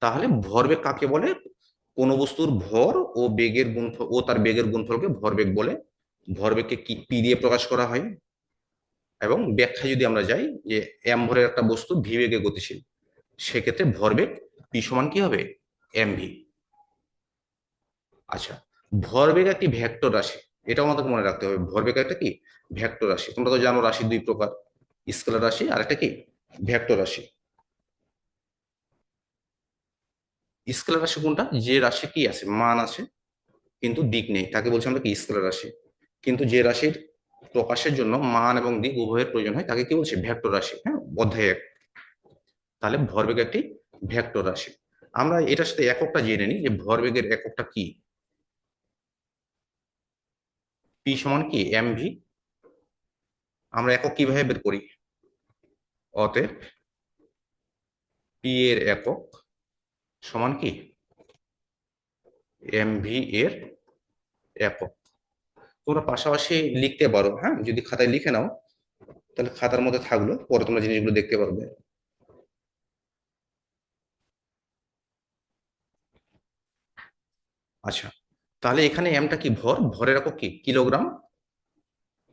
তাহলে ভরবেগ কাকে বলে? কোন বস্তুর ভর ও বেগের গুণফল ও তার বেগের গুণফলকে ভরবেগ বলে। ভরবেগকে কি পি দিয়ে প্রকাশ করা হয়। এবং ব্যাখ্যায় যদি আমরা যাই যে এম ভরের একটা বস্তু ভি বেগে গতিশীল, সেক্ষেত্রে ভরবেগ পি সমান কি হবে? M V. আচ্ছা, ভরবেগ একটি ভেক্টর রাশি, এটাও আমাদের মনে রাখতে হবে। ভরবেগ একটা কি ভেক্টর রাশি। তোমরা তো জানো রাশি দুই প্রকার, স্কেলার রাশি আর একটা কি ভেক্টর রাশি। স্কেলার রাশি কোনটা? যে রাশি কি আছে, মান আছে কিন্তু দিক নেই, তাকে বলছি আমরা কি স্কেলার রাশি। কিন্তু যে রাশির প্রকাশের জন্য মান এবং দিক উভয়ের প্রয়োজন হয় তাকে কি বলছে? ভেক্টর রাশি। হ্যাঁ, অধ্যায় এক। তাহলে ভরবেগ একটি ভেক্টর রাশি। আমরা এটার সাথে এককটা জেনে নিই যে ভরবেগের এককটা কি। পি সমান কি এম ভি। আমরা একক কিভাবে বের করি? অতএব পি এর একক সমান কি এম ভি এর একক। তোমরা পাশাপাশি লিখতে পারো, হ্যাঁ, যদি খাতায় লিখে নাও তাহলে খাতার মধ্যে থাকলো, পরে তোমরা জিনিসগুলো দেখতে পারবে। আচ্ছা, তাহলে এখানে এমটা কি ভর, ভরের একক কি কিলোগ্রাম।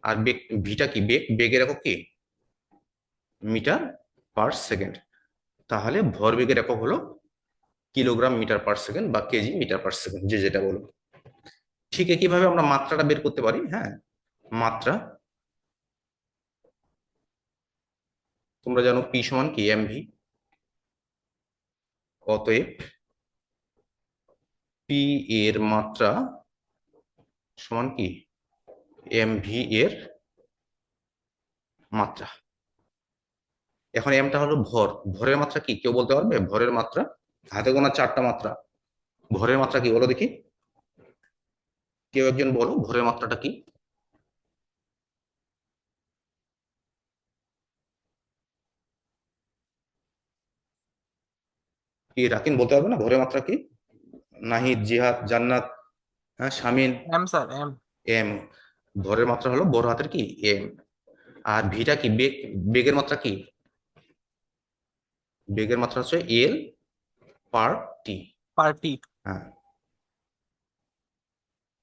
আর বেগ, ভিটা কি বেগ, বেগের একক কি মিটার পার সেকেন্ড। তাহলে ভরবেগের একক হলো কিলোগ্রাম মিটার পার সেকেন্ড বা কেজি মিটার পার সেকেন্ড, যে যেটা বলো। ঠিক একইভাবে আমরা মাত্রাটা বের করতে পারি। হ্যাঁ, মাত্রা তোমরা জানো পি সমান কি এম ভি। অতএব পি এর মাত্রা সমান কি এম ভি এর মাত্রা। এখন এমটা হলো ভর, ভরের মাত্রা কি কেউ বলতে পারবে? ভরের মাত্রা হাতে গোনা চারটা মাত্রা, ভরের মাত্রা কি বলো দেখি, কেউ একজন বলো ভরের মাত্রাটা কি। কি রাকিন বলতে পারবে না ভরের মাত্রা কি? নাহিদ, জিহাদ, জান্নাত, হ্যাঁ, Shamin. M sir M. M. ভরের মাত্রা হলো বড় হাতের কি এম। আর ভিটা কি বেগ, বেগের মাত্রা কি? বেগের মাত্রা হচ্ছে এল পার টি। পার্টি। হ্যাঁ,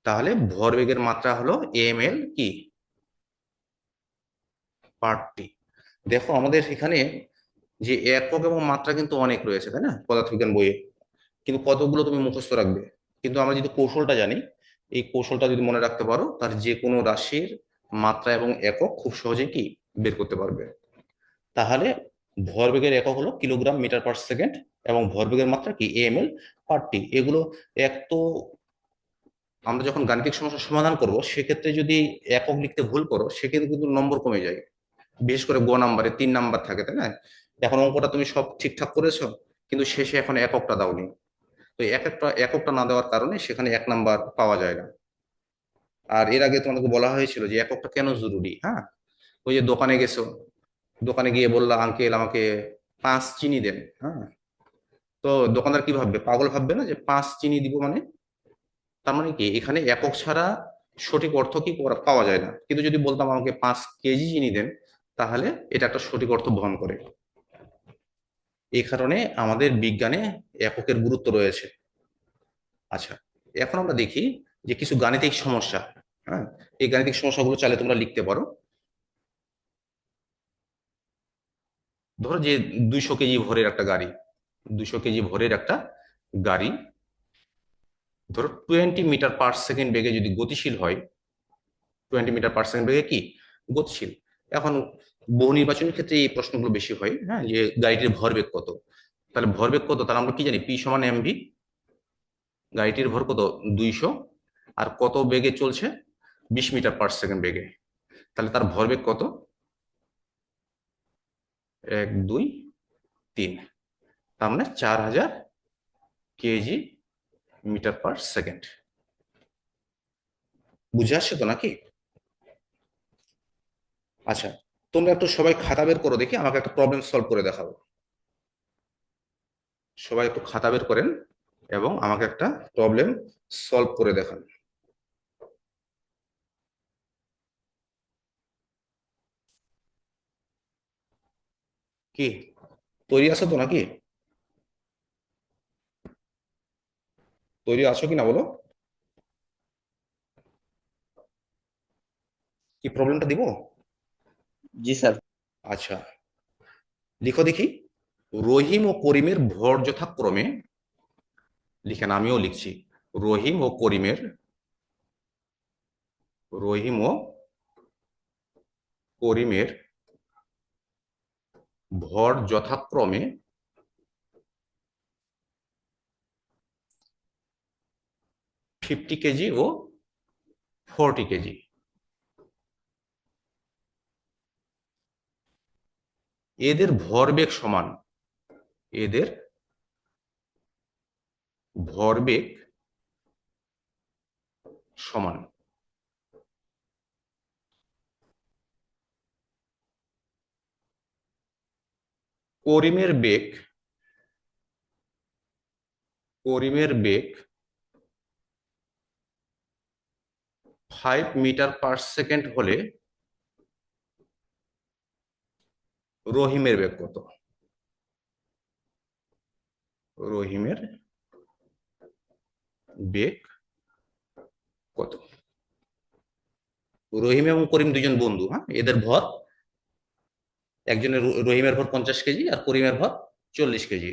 তাহলে ভরবেগের মাত্রা হলো এম এল কি পার টি। দেখো আমাদের এখানে যে একক এবং মাত্রা কিন্তু অনেক রয়েছে, তাই না, পদার্থবিজ্ঞান বইয়ে। কিন্তু কতগুলো তুমি মুখস্থ রাখবে? কিন্তু আমরা যদি কৌশলটা জানি, এই কৌশলটা যদি মনে রাখতে পারো, তার যে কোনো রাশির মাত্রা এবং একক খুব সহজেই কি বের করতে পারবে। তাহলে ভরবেগের একক হলো কিলোগ্রাম মিটার পার সেকেন্ড এবং ভরবেগের মাত্রা কি এম এল পার টি। এগুলো এক তো আমরা যখন গাণিতিক সমস্যার সমাধান করব সেক্ষেত্রে যদি একক লিখতে ভুল করো সেক্ষেত্রে কিন্তু নম্বর কমে যায়। বিশেষ করে গ নাম্বারে 3 নাম্বার থাকে, তাই না? এখন অঙ্কটা তুমি সব ঠিকঠাক করেছো কিন্তু শেষে এখন এককটা দাওনি। তো এককটা না দেওয়ার কারণে সেখানে 1 নাম্বার পাওয়া যায় না। আর এর আগে তোমাদেরকে বলা হয়েছিল যে এককটা কেন জরুরি। হ্যাঁ, ওই যে দোকানে গেছো, দোকানে গিয়ে বললা আঙ্কেল আমাকে 5 চিনি দেন। হ্যাঁ, তো দোকানদার কি ভাববে? পাগল ভাববে না যে 5 চিনি দিব মানে। তার মানে কি এখানে একক ছাড়া সঠিক অর্থ কি পাওয়া যায় না। কিন্তু যদি বলতাম আমাকে 5 কেজি চিনি দেন, তাহলে এটা একটা সঠিক অর্থ বহন করে। এই কারণে আমাদের বিজ্ঞানে এককের গুরুত্ব রয়েছে। আচ্ছা, এখন আমরা দেখি যে কিছু গাণিতিক সমস্যা। হ্যাঁ, এই গাণিতিক সমস্যাগুলো চাইলে তোমরা লিখতে পারো। ধরো যে 200 কেজি ভরের একটা গাড়ি, 200 কেজি ভরের একটা গাড়ি ধরো 20 মিটার পার সেকেন্ড বেগে যদি গতিশীল হয়, 20 মিটার পার সেকেন্ড বেগে কি গতিশীল। এখন বহু নির্বাচনের ক্ষেত্রে এই প্রশ্নগুলো বেশি হয়, হ্যাঁ, যে গাড়িটির ভরবেগ কত। তাহলে ভরবেগ কত, তাহলে আমরা কি জানি পি সমান এমভি। গাড়িটির ভর কত 200, আর কত বেগে চলছে 20 মিটার পার সেকেন্ড বেগে। তাহলে তার ভরবেগ কত? 1 2 3, তার মানে 4000 কেজি মিটার পার সেকেন্ড। বুঝে আসছে তো নাকি? আচ্ছা, তোমরা একটু সবাই খাতা বের করো দেখি, আমাকে একটা প্রবলেম সলভ করে দেখাবো। সবাই একটু খাতা বের করেন এবং আমাকে একটা প্রবলেম সলভ করে দেখান। কি তৈরি আছো তো নাকি? তৈরি আছো কি না বলো? কি প্রবলেমটা দিব? জি স্যার। আচ্ছা, লিখো দেখি। রহিম ও করিমের ভর যথাক্রমে, লিখেন আমিও লিখছি, রহিম ও করিমের, রহিম ও করিমের ভর যথাক্রমে 50 কেজি ও 40 কেজি। এদের ভরবেগ সমান, এদের ভরবেগ সমান। করিমের বেগ, করিমের বেগ 5 মিটার পার সেকেন্ড হলে রহিমের বেগ কত? রহিমের বেগ কত? রহিম এবং করিম দুজন বন্ধু, হ্যাঁ, এদের ভর, একজনের রহিমের ভর 50 কেজি আর করিমের ভর 40 কেজি।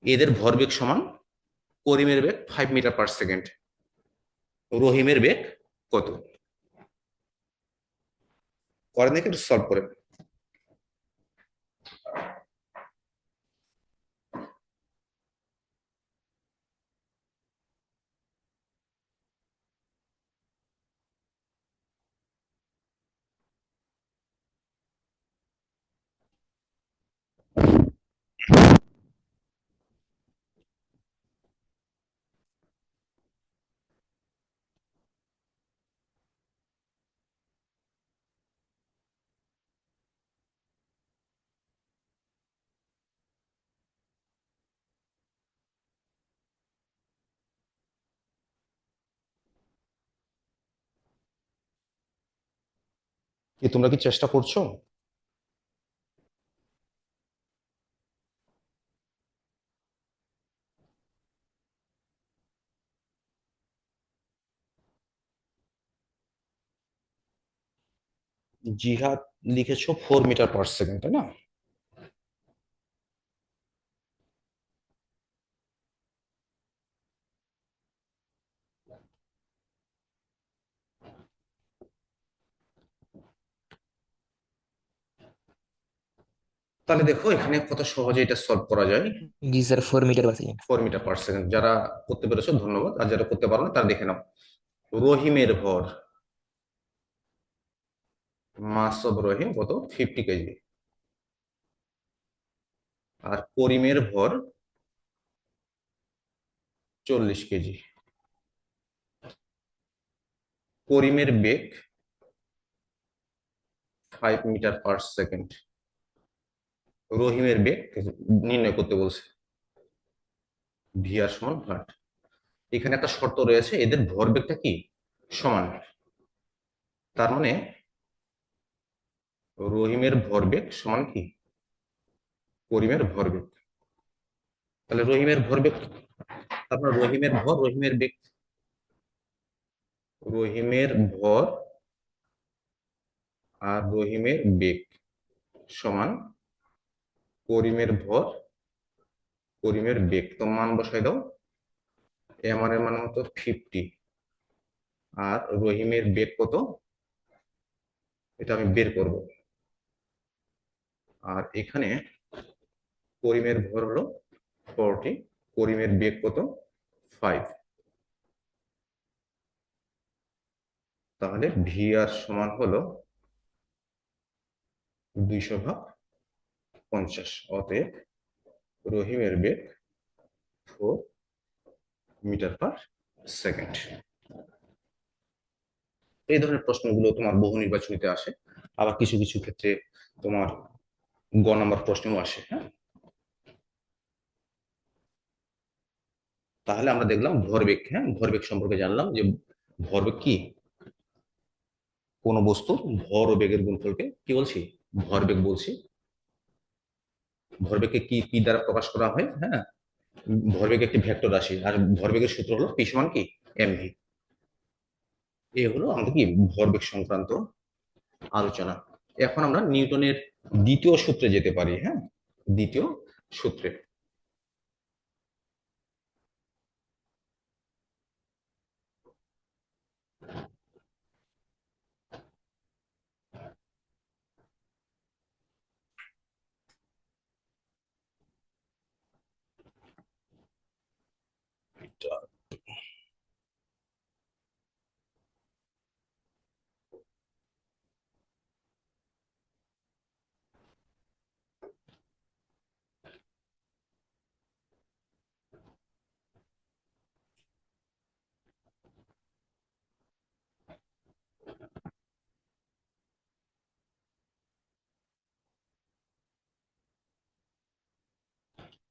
এদের ভরবেগ সমান, করিমের বেগ 5 মিটার পার সেকেন্ড, রহিমের বেগ কত? করেন দেখে একটু সলভ করে। কি তোমরা কি চেষ্টা করছো? জিহাদ লিখেছো 4 মিটার পার সেকেন্ড, তাই না? তাহলে দেখো এখানে কত সহজে এটা সলভ করা যায়। জি sir, 4 metre per second. 4 metre per second, যারা করতে পেরেছো ধন্যবাদ, আর যারা করতে পারো না তারা দেখে নাও। রহিমের ভর, মাস অফ রহিম কত? 50 কেজি। আর করিমের ভর 40 কেজি। করিমের বেগ 5 মিটার পার সেকেন্ড, রহিমের বেগ নির্ণয় করতে বলছে, ভি আর সমান হার্ট। এখানে একটা শর্ত রয়েছে, এদের ভরবেগটা কি সমান। তার মানে রহিমের ভরবেগ সমান কি করিমের ভরবেগ। তাহলে রহিমের ভরবেগ, আপনার রহিমের ভর, রহিমের বেগ, রহিমের ভর আর রহিমের বেগ সমান করিমের ভর, করিমের বেগ। তো মান বসাই দাও। এম আর এর মান হতো 50, আর রহিমের বেগ কত এটা আমি বের করব। আর এখানে করিমের ভর হলো 40, করিমের বেগ কত? 5। তাহলে ভি আর সমান হলো 200/50। অতএব রহিমের বেগ 4 মিটার পার সেকেন্ড। এই ধরনের প্রশ্নগুলো তোমার বহু নির্বাচনীতে আসে, আবার কিছু কিছু ক্ষেত্রে তোমার গ নাম্বার প্রশ্নও আসে, হ্যাঁ। তাহলে আমরা দেখলাম ভরবেগ, হ্যাঁ, ভরবেগ সম্পর্কে জানলাম যে ভরবেগ কি, কোন বস্তুর ভর ও বেগের গুণফলকে কি বলছি? ভরবেগ বলছি। ভরবেগকে কি পি দ্বারা প্রকাশ করা হয়, হ্যাঁ। ভরবেগ একটি ভেক্টর রাশি, আর ভরবেগের সূত্র হলো পি সমান কি এমভি। এ হলো আমাদের কি ভরবেগ সংক্রান্ত আলোচনা। এখন আমরা নিউটনের দ্বিতীয় সূত্রে যেতে পারি, হ্যাঁ। দ্বিতীয় সূত্রে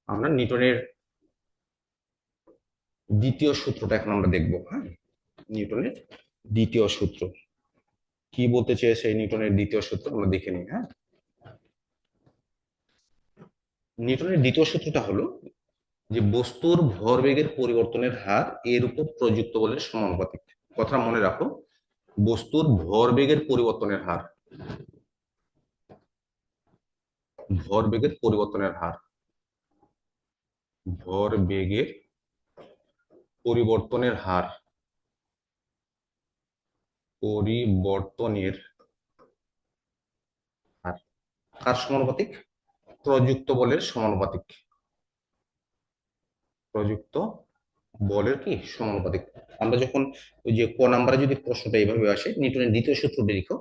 আমরা নিউটনের দ্বিতীয় সূত্রটা এখন আমরা দেখবো, হ্যাঁ। নিউটনের দ্বিতীয় সূত্র কি বলতে চেয়েছে, এই নিউটনের দ্বিতীয় সূত্র আমরা দেখে নিই, হ্যাঁ। নিউটনের দ্বিতীয় সূত্রটা হলো যে বস্তুর ভরবেগের পরিবর্তনের হার এর উপর প্রযুক্ত বলের সমানুপাতিক। কথা মনে রাখো, বস্তুর ভরবেগের পরিবর্তনের হার, ভরবেগের পরিবর্তনের হার, ভরবেগের পরিবর্তনের হার, পরিবর্তনের হার কার সমানুপাতিক? প্রযুক্ত বলের সমানুপাতিক। প্রযুক্ত বলের কি সমানুপাতিক। আমরা যখন ওই যে ক নাম্বারে যদি প্রশ্নটা এইভাবে আসে নিউটনের দ্বিতীয় সূত্রটি লিখো,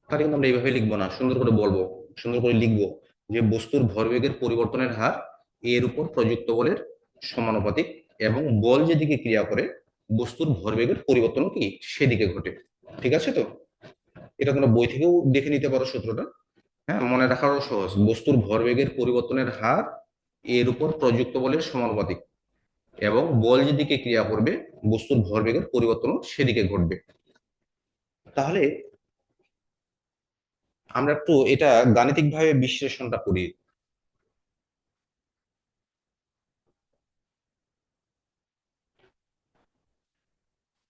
তাহলে কিন্তু আমরা এইভাবে লিখবো না, সুন্দর করে বলবো, সুন্দর করে লিখবো যে বস্তুর ভরবেগের পরিবর্তনের হার এর উপর প্রযুক্ত বলের সমানুপাতিক, এবং বল যেদিকে ক্রিয়া করে বস্তুর ভরবেগের পরিবর্তন কি সেদিকে ঘটে। ঠিক আছে তো? এটা তোমরা বই থেকেও দেখে নিতে পারো সূত্রটা, হ্যাঁ। মনে রাখারও সহজ, বস্তুর ভরবেগের পরিবর্তনের হার এর উপর প্রযুক্ত বলের সমানুপাতিক, এবং বল যেদিকে ক্রিয়া করবে বস্তুর ভরবেগের পরিবর্তনও সেদিকে ঘটবে। তাহলে আমরা একটু এটা গাণিতিক ভাবে বিশ্লেষণটা করি।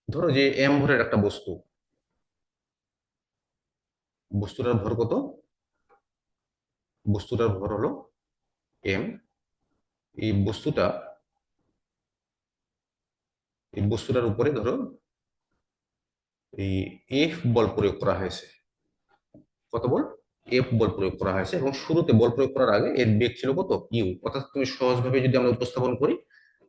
ধরো যে এম ভরের একটা বস্তু, বস্তুটার ভর কত? বস্তুটার ভর হলো এম। এই বস্তুটা, এই বস্তুটার উপরে ধরো এই এফ বল প্রয়োগ করা হয়েছে। কত বল? এফ বল প্রয়োগ করা হয়েছে, এবং শুরুতে বল প্রয়োগ করার আগে এর বেগ ছিল কত? ইউ। অর্থাৎ তুমি সহজভাবে যদি আমরা উপস্থাপন করি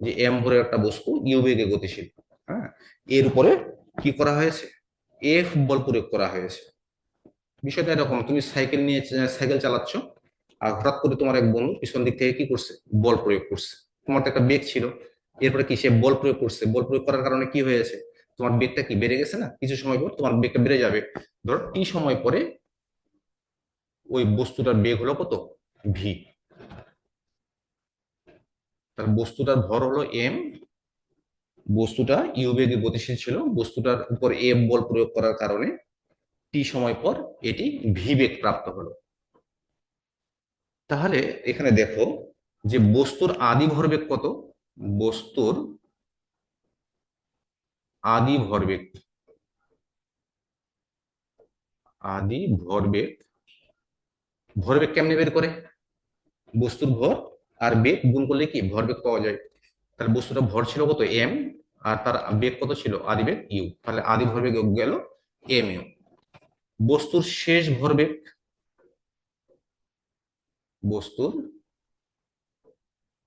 যে এম ভরের একটা বস্তু ইউ বেগে গতিশীল, হ্যাঁ। এর উপরে কি করা হয়েছে? এফ বল প্রয়োগ করা হয়েছে। বিষয়টা এরকম, তুমি সাইকেল নিয়ে সাইকেল চালাচ্ছ, আর হঠাৎ করে তোমার এক বন্ধু পিছন দিক থেকে কি করছে? বল প্রয়োগ করছে। তোমার তো একটা বেগ ছিল, এরপরে কি সে বল প্রয়োগ করছে, বল প্রয়োগ করার কারণে কি হয়েছে? তোমার বেগটা কি বেড়ে গেছে না? কিছু সময় পর তোমার বেগটা বেড়ে যাবে। ধরো টি সময় পরে ওই বস্তুটার বেগ হলো কত? ভি। তার বস্তুটার ভর হলো এম, বস্তুটা ইউ বেগে গতিশীল ছিল, বস্তুটার উপর এফ বল প্রয়োগ করার কারণে টি সময় পর এটি ভি বেগ প্রাপ্ত হলো। তাহলে এখানে দেখো যে বস্তুর আদি ভরবেগ কত? বস্তুর আদি ভরবেগ, আদি ভরবেগ, ভরবেগ কেমনে বের করে? বস্তুর ভর আর বেগ গুণ করলে কি ভরবেগ পাওয়া যায়। তাহলে বস্তুটা ভর ছিল কত? এম, আর তার বেগ কত ছিল? আদি বেগ ইউ। তাহলে আদি ভরবেগ গেল এম ইউ। বস্তুর শেষ ভরবেগ, বস্তুর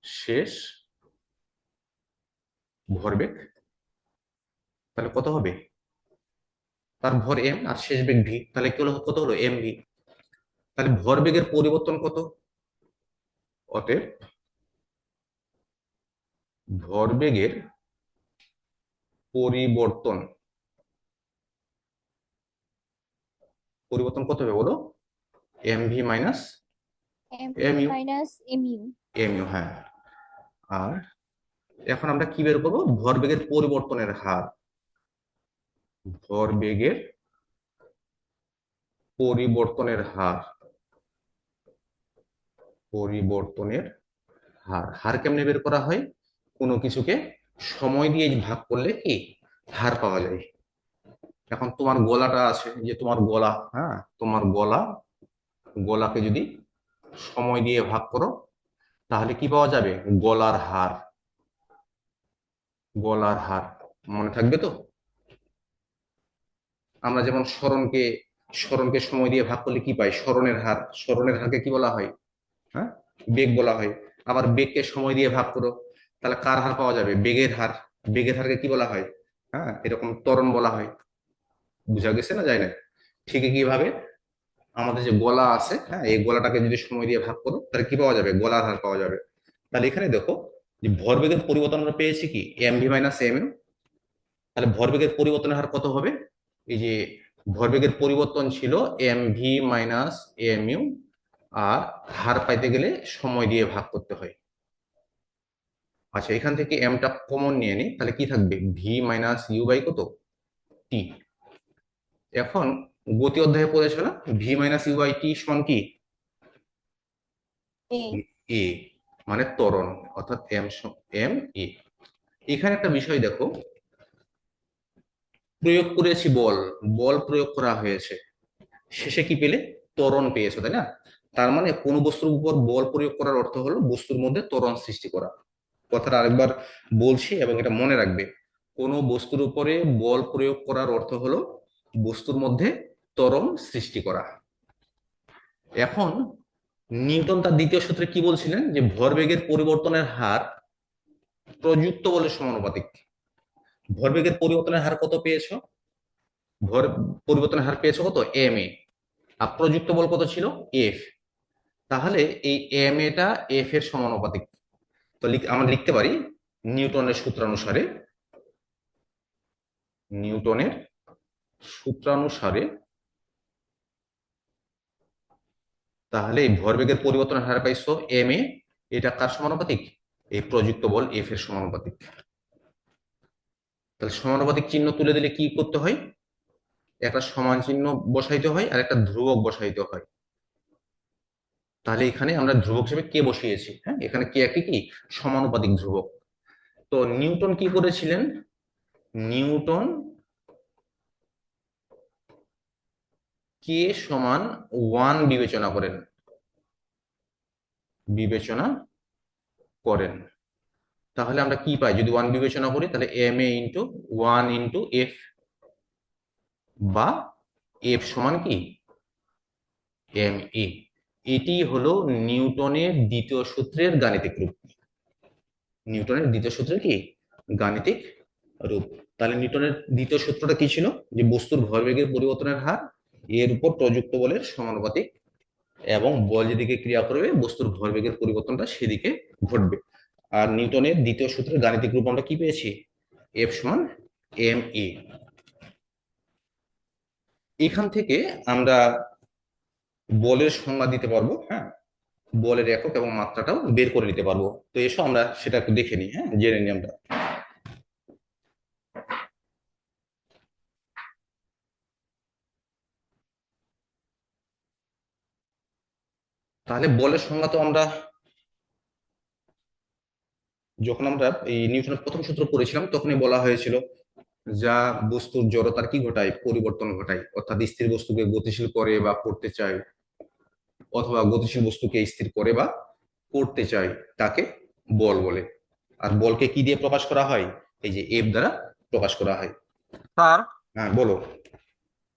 শেষ ভরবেগ, তাহলে কত হবে? তার ভর এম আর শেষ বেগ ভি, তাহলে কি হলো? কত হলো? M V. তাহলে ভরবেগের পরিবর্তন কত? অতএব ভরবেগের পরিবর্তন, পরিবর্তন কত হবে বলো? M V minus MV M U. Minus MU. M U, হ্যাঁ। আর এখন আমরা কি বের করবো? ভরবেগের পরিবর্তনের হার, ভরবেগের পরিবর্তনের হার পরিবর্তনের হার। হার কেমনে বের করা হয়? কোনো কিছুকে সময় দিয়ে ভাগ করলে কি হার পাওয়া যায়। এখন তোমার গলাটা আছে, যে তোমার গলা, হ্যাঁ, তোমার গলাকে যদি সময় দিয়ে ভাগ করো তাহলে কি পাওয়া যাবে? গলার হার। গলার হার মনে থাকবে তো? আমরা যেমন স্মরণকে সময় দিয়ে ভাগ করলে কি পাই? স্মরণের হার। স্মরণের হারকে কি বলা হয়? হ্যাঁ, বেগ বলা হয়। আবার বেগকে সময় দিয়ে ভাগ করো, তাহলে কার হার পাওয়া যাবে? বেগের হার। বেগের হারকে কি বলা হয়? হ্যাঁ, এরকম ত্বরণ বলা হয়। বুঝা গেছে না? যায় না? ঠিক কিভাবে আমাদের যে গলা আছে, হ্যাঁ, এই গলাটাকে যদি সময় দিয়ে ভাগ করো তাহলে কি পাওয়া যাবে? গলার হার পাওয়া যাবে। তাহলে এখানে দেখো যে ভরবেগের পরিবর্তন আমরা পেয়েছি কি? M V minus M U. তাহলে ভরবেগের পরিবর্তনের হার কত হবে? এই যে ভরবেগের পরিবর্তন ছিল M V minus M U, আর হার পাইতে গেলে সময় দিয়ে ভাগ করতে হয়। আচ্ছা, এখান থেকে এমটা কমন নিয়ে নি, তাহলে কি থাকবে? ভি মাইনাস ইউ বাই কত? টি। এখন গতি অধ্যায়ে পড়েছো না, V minus you by T সমান কি? A. এ, মানে ত্বরণ, অর্থাৎ এম এ। এখানে একটা বিষয় দেখো, প্রয়োগ করেছি বল, বল প্রয়োগ করা হয়েছে, শেষে কি পেলে? ত্বরণ পেয়েছো, তাই না? তার মানে কোন বস্তুর উপর বল প্রয়োগ করার অর্থ হলো বস্তুর মধ্যে ত্বরণ সৃষ্টি করা। কথাটা আরেকবার বলছি এবং এটা মনে রাখবে। কোন বস্তুর উপরে বল প্রয়োগ করার অর্থ হলো বস্তুর মধ্যে ত্বরণ সৃষ্টি করা। এখন নিউটন তার দ্বিতীয় সূত্রে কি বলছিলেন? যে ভরবেগের পরিবর্তনের হার প্রযুক্ত বলের সমানুপাতিক। ভরবেগের পরিবর্তনের হার কত পেয়েছো? ভর পরিবর্তনের হার পেয়েছো কত? M A. আর প্রযুক্ত বল কত ছিল? এফ। তাহলে এই এম এটা এফ এর সমানুপাতিক। তো আমরা লিখতে পারি নিউটনের সূত্রানুসারে, নিউটনের সূত্রানুসারে তাহলে এই ভরবেগের পরিবর্তনের হার পাইছো এম এ, এটা কার সমানুপাতিক? এই প্রযুক্ত বল এফ এর সমানুপাতিক। তাহলে সমানুপাতিক চিহ্ন তুলে দিলে কি করতে হয়? একটা সমান চিহ্ন বসাইতে হয় আর একটা ধ্রুবক বসাইতে হয়। তাহলে এখানে আমরা ধ্রুবক হিসেবে কে বসিয়েছি? হ্যাঁ, এখানে কে একটি কি সমানুপাতিক ধ্রুবক। তো নিউটন কি করেছিলেন? নিউটন কে সমান 1 বিবেচনা করেন। তাহলে আমরা কি পাই যদি 1 বিবেচনা করি? তাহলে M A into 1 into F, বা এফ সমান কি এম এ। এটি হলো নিউটনের দ্বিতীয় সূত্রের গাণিতিক রূপ। নিউটনের দ্বিতীয় সূত্রের কি গাণিতিক রূপ। তাহলে নিউটনের দ্বিতীয় সূত্রটা কি ছিল? যে বস্তুর ভরবেগের পরিবর্তনের হার এর উপর প্রযুক্ত বলের সমানুপাতিক, এবং বল যেদিকে ক্রিয়া করবে বস্তুর ভরবেগের পরিবর্তনটা সেদিকে ঘটবে। আর নিউটনের দ্বিতীয় সূত্রের গাণিতিক রূপ আমরা কি পেয়েছি? এফ সমান এম এ। এখান থেকে আমরা বলের সংজ্ঞা দিতে পারবো, হ্যাঁ, বলের একক এবং মাত্রাটাও বের করে নিতে পারবো। তো এসো আমরা সেটা একটু দেখে নিই, হ্যাঁ, জেনে নিই আমরা। তাহলে বলের সংজ্ঞা তো আমরা যখন আমরা এই নিউটনের প্রথম সূত্র পড়েছিলাম তখনই বলা হয়েছিল, যা বস্তুর জড়তার কি ঘটায়? পরিবর্তন ঘটায়। অর্থাৎ স্থির বস্তুকে গতিশীল করে বা করতে চায়, অথবা গতিশীল বস্তুকে স্থির করে বা করতে চায়, তাকে বল বলে। আর বলকে কি দিয়ে প্রকাশ করা হয়? এই যে এফ দ্বারা প্রকাশ করা হয়। স্যার, হ্যাঁ, বলো।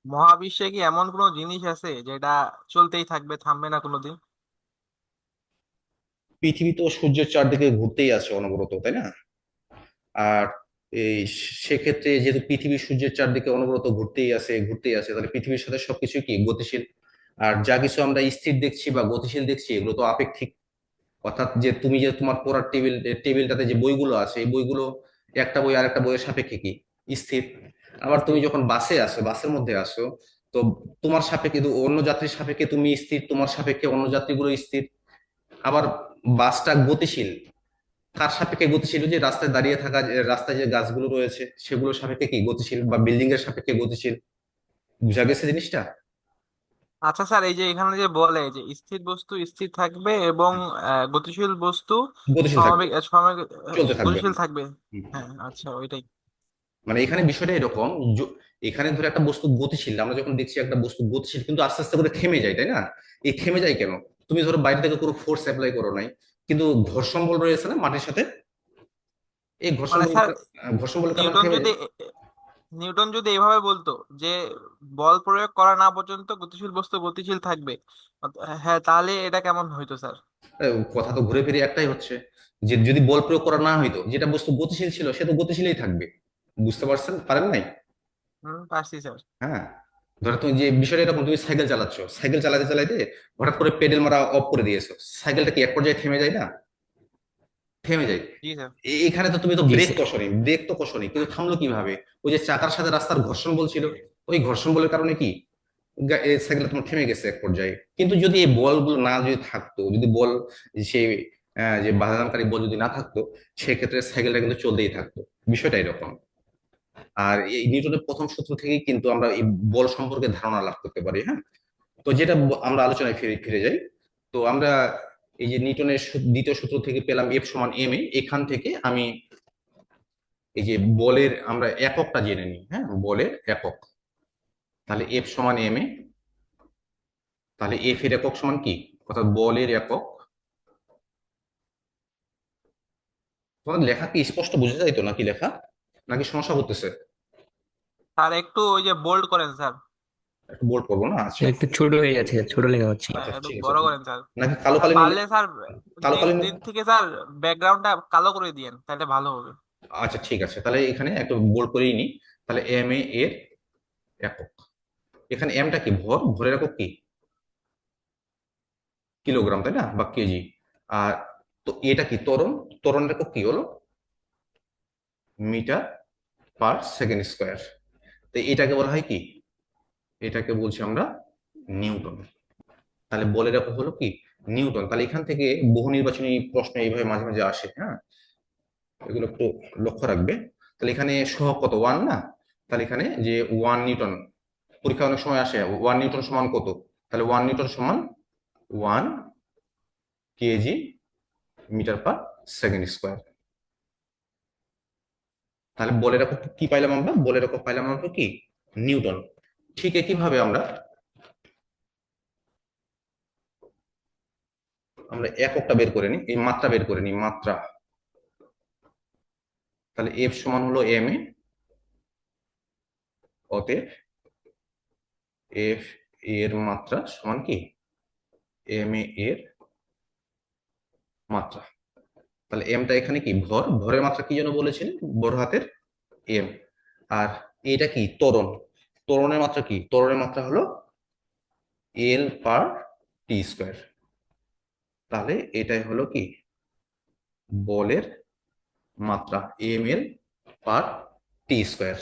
মহাবিশ্বে কি এমন কোনো জিনিস আছে যেটা চলতেই থাকবে, থামবে না কোনোদিন? পৃথিবী তো সূর্যের চারদিকে ঘুরতেই আছে অনবরত, তাই না? আর এই সেক্ষেত্রে যেহেতু পৃথিবী সূর্যের চারদিকে অনবরত ঘুরতেই আছে, তাহলে পৃথিবীর সাথে সবকিছু কি গতিশীল। আর যা কিছু আমরা স্থির দেখছি বা গতিশীল দেখছি এগুলো তো আপেক্ষিক। অর্থাৎ যে তুমি যে তোমার পড়ার টেবিলটাতে যে বইগুলো আছে, এই বইগুলো একটা বই আর একটা বইয়ের সাপেক্ষে কি স্থির। আবার তুমি যখন বাসে আসো, বাসের মধ্যে আসো, তো তোমার সাপেক্ষে কিন্তু অন্য যাত্রীর সাপেক্ষে তুমি স্থির, তোমার সাপেক্ষে অন্য যাত্রীগুলো স্থির। আবার বাসটা গতিশীল কার সাপেক্ষে? গতিশীল যে রাস্তায় দাঁড়িয়ে থাকা, রাস্তায় যে গাছগুলো রয়েছে সেগুলোর সাপেক্ষে কি গতিশীল, বা বিল্ডিং এর সাপেক্ষে গতিশীল। বুঝা গেছে জিনিসটা? আচ্ছা স্যার, এই যে এখানে যে বলে যে স্থির বস্তু স্থির থাকবে এবং গতিশীল বস্তু গতিশীল থাকবে, স্বাভাবিক স্বাভাবিক চলতে থাকবে। গতিশীল থাকবে। হুম। হ্যাঁ, আচ্ছা ওইটাই। মানে এখানে বিষয়টা এরকম, এখানে ধরে একটা বস্তু গতিশীল, আমরা যখন দেখছি একটা বস্তু গতিশীল কিন্তু আস্তে আস্তে করে থেমে যায়, তাই না? এই থেমে যায় কেন? তুমি ধরো বাইরে থেকে কোনো ফোর্স অ্যাপ্লাই করো নাই, কিন্তু ঘর্ষণ বল রয়েছে না মাটির সাথে, এই ঘর্ষণ মানে বল, স্যার, ঘর্ষণ বলের কারণে নিউটন থেমে যদি যায়। নিউটন যদি এভাবে বলতো যে বল প্রয়োগ করা না পর্যন্ত গতিশীল বস্তু গতিশীল থাকবে, হ্যাঁ, তাহলে এটা কেমন হইতো স্যার? কথা তো ঘুরে ফিরে একটাই হচ্ছে, যে যদি বল প্রয়োগ করা না হইতো, যেটা বস্তু গতিশীল ছিল সে তো গতিশীলই থাকবে। বুঝতে পারছেন, পারেন নাই? পারছি স্যার। হ্যাঁ, ধরো তুমি যে বিষয়টা এরকম, তুমি সাইকেল চালাচ্ছ, সাইকেল চালাতে চালাতে হঠাৎ করে পেডেল মারা অফ করে দিয়েছো, সাইকেলটা কি এক পর্যায়ে থেমে যায় না? থেমে যায়। জি স্যার। এখানে তো তুমি তো জি ব্রেক স্যার। কষনি, ব্রেক তো কষনি, কিন্তু থামলো কিভাবে? ওই যে চাকার সাথে রাস্তার ঘর্ষণ বল ছিল, ওই ঘর্ষণ বলের কারণে কি এই সাইকেলটা তোমার থেমে গেছে এক পর্যায়ে। কিন্তু যদি এই বলগুলো না যদি থাকতো, যদি বল, সেই যে বাধাদানকারী বল যদি না থাকতো, সেক্ষেত্রে সাইকেলটা কিন্তু চলতেই থাকতো। বিষয়টা এরকম। আর এই নিউটনের প্রথম সূত্র থেকেই কিন্তু আমরা এই বল সম্পর্কে ধারণা লাভ করতে পারি। হ্যাঁ, তো যেটা আমরা আলোচনায় ফিরে ফিরে যাই। তো আমরা এই যে নিউটনের দ্বিতীয় সূত্র থেকে পেলাম এফ সমান এম এ, এখান থেকে আমি এই যে বলের আমরা এককটা জেনে নিই। হ্যাঁ, বলের একক, তাহলে এফ সমান এম এ, তাহলে এফ এর একক সমান কি, অর্থাৎ বলের একক। তোমাদের লেখা কি স্পষ্ট বোঝা যায় তো, নাকি লেখা, নাকি সমস্যা করতেছে? স্যার একটু ওই যে বোল্ড করেন স্যার। একটু বোল্ড করবো না? আচ্ছা, একটু ছোট হয়ে যাচ্ছে, ছোট লেখা হচ্ছে। আচ্ছা, একটু ঠিক আছে। বড় করেন স্যার। নাকি কালো স্যার কালি নিলে? পারলে স্যার কালো দিক কালি দিক থেকে স্যার ব্যাকগ্রাউন্ডটা কালো করে দিয়েন, তাহলে ভালো হবে। আচ্ছা, ঠিক আছে, তাহলে এখানে একটু বোল্ড করেই নি। তাহলে এম এ এর একক, এখানে এমটা কি, ভর, ভরের একক কি, কিলোগ্রাম, তাই না, বা কেজি। আর তো এটা কি, ত্বরণ, ত্বরণের একক কি হলো, মিটার পার সেকেন্ড স্কোয়ার। তো এটাকে বলা হয় কি, এটাকে বলছি আমরা নিউটন। তাহলে বলের একক হলো কি, নিউটন। তাহলে এখান থেকে বহু নির্বাচনী প্রশ্ন এইভাবে মাঝে মাঝে আসে। হ্যাঁ, এগুলো একটু লক্ষ্য রাখবে। তাহলে এখানে সহগ কত, ওয়ান না? তাহলে এখানে যে ওয়ান নিউটন, পরীক্ষা অনেক সময় আসে ওয়ান নিউটন সমান কত, তাহলে ওয়ান নিউটন সমান one KG metre per second square. তাহলে বলের একক কি পাইলাম আমরা, বলের একক পাইলাম আমরা কি, নিউটন। ঠিক একইভাবে আমরা আমরা এককটা বের করে নিই, এই মাত্রা বের করে নিই, মাত্রা। তাহলে এফ সমান হলো এম এ, অতএব এফ এর মাত্রা সমান কি, এম এ এর মাত্রা। তাহলে এমটা এখানে কি, ভর, ভরের মাত্রা কি যেন বলেছিলেন, বড় হাতের এম। আর এটা কি, ত্বরণ, ত্বরণের মাত্রা কি, ত্বরণের মাত্রা হলো এল পার টি স্কোয়ার। তাহলে এটাই হলো কি, বলের মাত্রা, এম এল পার টি স্কোয়ার।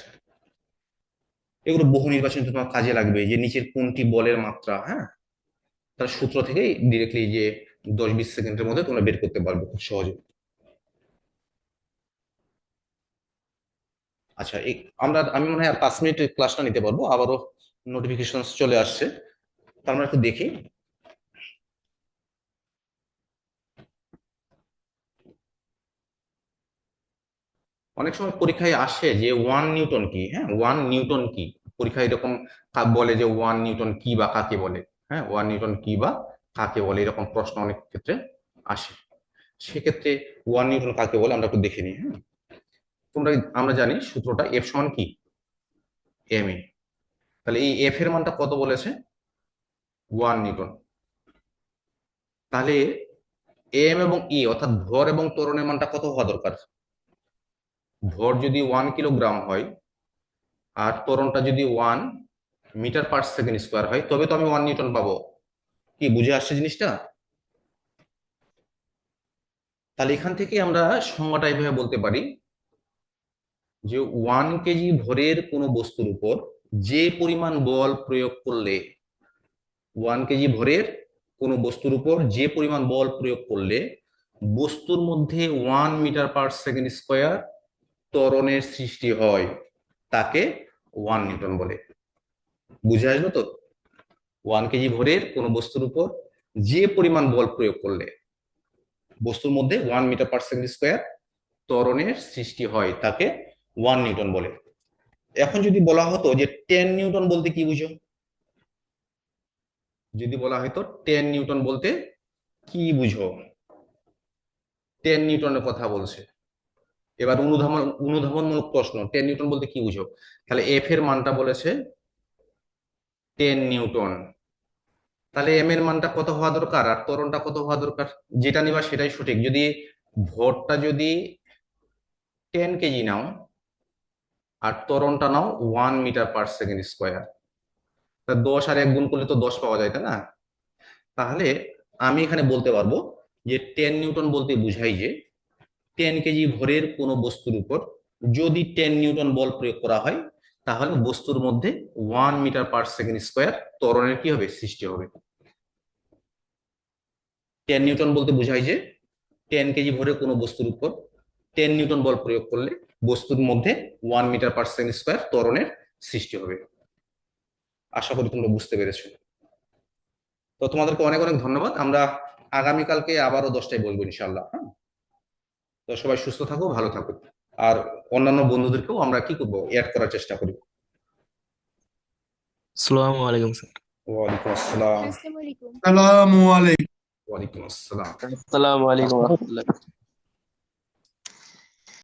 এগুলো বহু নির্বাচনে তোমার কাজে লাগবে, যে নিচের কোনটি বলের মাত্রা। হ্যাঁ, তার সূত্র থেকেই ডিরেক্টলি যে 10-20 সেকেন্ডের মধ্যে তোমরা বের করতে পারবে খুব সহজে। আচ্ছা, আমি মনে হয় আর 5 মিনিট ক্লাসটা নিতে পারবো, আবারও নোটিফিকেশন চলে আসছে, তার আমরা একটু দেখি। অনেক সময় পরীক্ষায় আসে যে ওয়ান নিউটন কি, হ্যাঁ, ওয়ান নিউটন কি, পরীক্ষায় এরকম বলে যে ওয়ান নিউটন কি বা কাকে বলে। হ্যাঁ, ওয়ান নিউটন কি বা কাকে বলে, এরকম প্রশ্ন অনেক ক্ষেত্রে আসে। সেক্ষেত্রে ওয়ান নিউটন কাকে বলে আমরা একটু দেখে নিই। হ্যাঁ, তোমরা, আমরা জানি সূত্রটা এফ সমান কি, এম এ। তাহলে এই এফ এর মানটা কত বলেছে, ওয়ান নিউটন। তাহলে এম এবং ই অর্থাৎ ভর এবং ত্বরণের মানটা কত হওয়া দরকার? ভর যদি 1 কিলোগ্রাম হয় আর ত্বরণটা যদি 1 মিটার পার সেকেন্ড স্কোয়ার হয়, তবে তো আমি ওয়ান নিউটন পাবো। কি বুঝে আসছে জিনিসটা? তাহলে এখান থেকে আমরা সংজ্ঞাটা এইভাবে বলতে পারি যে 1 কেজি ভরের কোনো বস্তুর উপর যে পরিমাণ বল প্রয়োগ করলে, 1 কেজি ভরের কোনো বস্তুর উপর যে পরিমাণ বল প্রয়োগ করলে বস্তুর মধ্যে 1 মিটার পার সেকেন্ড স্কোয়ার ত্বরণের সৃষ্টি হয়, তাকে ওয়ান নিউটন বলে। বুঝে আসলো তো? 1 কেজি ভরের কোনো বস্তুর উপর যে পরিমাণ বল প্রয়োগ করলে বস্তুর মধ্যে 1 মিটার/সেকেন্ড স্কোয়ার ত্বরণের সৃষ্টি হয় তাকে 1 নিউটন বলে। এখন যদি বলা হতো যে 10 নিউটন বলতে কি বুঝো, যদি বলা হতো 10 নিউটন বলতে কি বুঝো, 10 নিউটনের কথা বলছে। এবার অনুধাবনমূলক প্রশ্ন, 10 নিউটন বলতে কি বুঝো? তাহলে এফ এর মানটা বলেছে 10 নিউটন, তাহলে এম এর মানটা কত হওয়া দরকার আর ত্বরণটা কত হওয়া দরকার? যেটা নিবা সেটাই সঠিক। যদি ভরটা যদি 10 কেজি নাও আর ত্বরণটা নাও 1 মিটার/সেকেন্ড স্কোয়ার, তা 10 আর 1 গুণ করলে তো 10 পাওয়া যায়, তাই না? তাহলে আমি এখানে বলতে পারবো যে 10 নিউটন বলতে বুঝাই যে 10 কেজি ভরের কোনো বস্তুর উপর যদি 10 নিউটন বল প্রয়োগ করা হয় তাহলে বস্তুর মধ্যে 1 মিটার/সেকেন্ড স্কোয়ার ত্বরণের কি হবে, সৃষ্টি হবে। 10 নিউটন বলতে বোঝায় যে 10 কেজি ভরের কোনো বস্তুর উপর 10 নিউটন বল প্রয়োগ করলে বস্তুর মধ্যে 1 মিটার/সেকেন্ড স্কোয়ার ত্বরণের সৃষ্টি হবে। আশা করি তোমরা বুঝতে পেরেছো। তো তোমাদেরকে অনেক অনেক ধন্যবাদ। আমরা আগামীকালকে আবারও 10টায় বলবো ইনশাল্লাহ। হ্যাঁ, তো সবাই সুস্থ থাকো, ভালো থাকো। আর অন্যান্য বন্ধুদেরকেও আমরা কি করবো, অ্যাড করার চেষ্টা করি। আসসালামু আলাইকুম স্যার। ওয়ালাইকুম আসসালাম। আসসালামু আলাইকুম। আসসালামু আলাইকুম। ওয়ালাইকুম আসসালাম। আসসালামু আলাইকুম রহমতুল্লাহ।